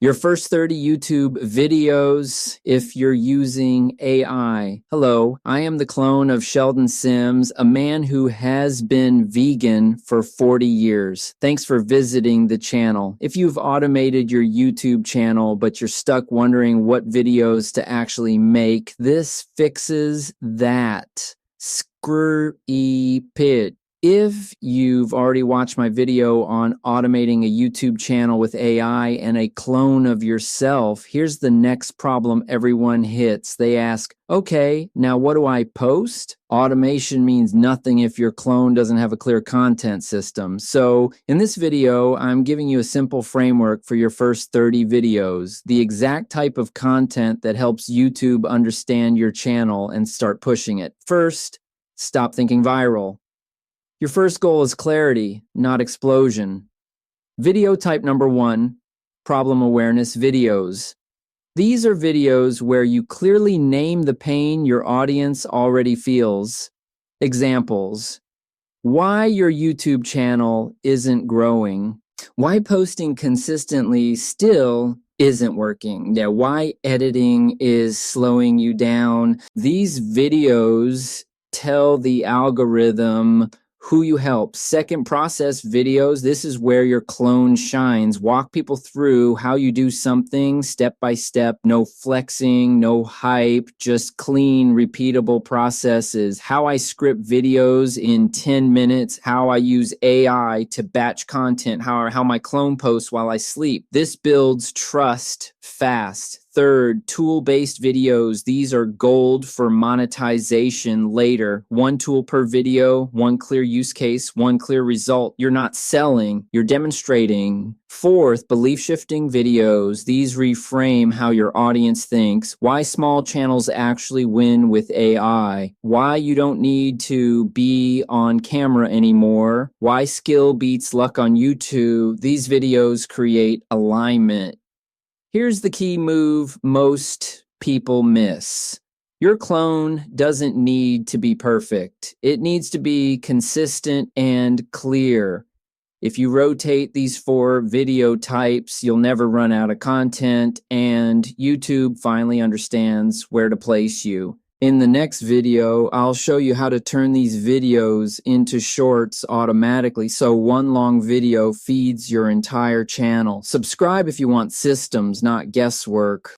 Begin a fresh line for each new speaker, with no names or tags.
Your first 30 YouTube videos if you're using AI. Hello, I am the clone of Sheldon Sims, a man who has been vegan for 40 years. Thanks for visiting the channel. If you've automated your YouTube channel, but you're stuck wondering what videos to actually make, this fixes that. Screw-e-pit. If you've already watched my video on automating a YouTube channel with AI and a clone of yourself, here's the next problem everyone hits. They ask, okay, now what do I post? Automation means nothing if your clone doesn't have a clear content system. So in this video, I'm giving you a simple framework for your first 30 videos, the exact type of content that helps YouTube understand your channel and start pushing it. First, stop thinking viral. Your first goal is clarity, not explosion. Video type number 1, problem awareness videos. These are videos where you clearly name the pain your audience already feels. Examples: why your YouTube channel isn't growing, why posting consistently still isn't working, why editing is slowing you down. These videos tell the algorithm who you help. Second, process videos. This is where your clone shines. Walk people through how you do something step by step. No flexing, no hype, just clean, repeatable processes. How I script videos in 10 minutes. How I use AI to batch content. How my clone posts while I sleep. This builds trust fast. Third, tool-based videos. These are gold for monetization later. One tool per video, one clear use case, one clear result. You're not selling, you're demonstrating. Fourth, belief-shifting videos. These reframe how your audience thinks. Why small channels actually win with AI. Why you don't need to be on camera anymore. Why skill beats luck on YouTube. These videos create alignment. Here's the key move most people miss. Your clone doesn't need to be perfect. It needs to be consistent and clear. If you rotate these 4 video types, you'll never run out of content, and YouTube finally understands where to place you. In the next video, I'll show you how to turn these videos into shorts automatically, so one long video feeds your entire channel. Subscribe if you want systems, not guesswork.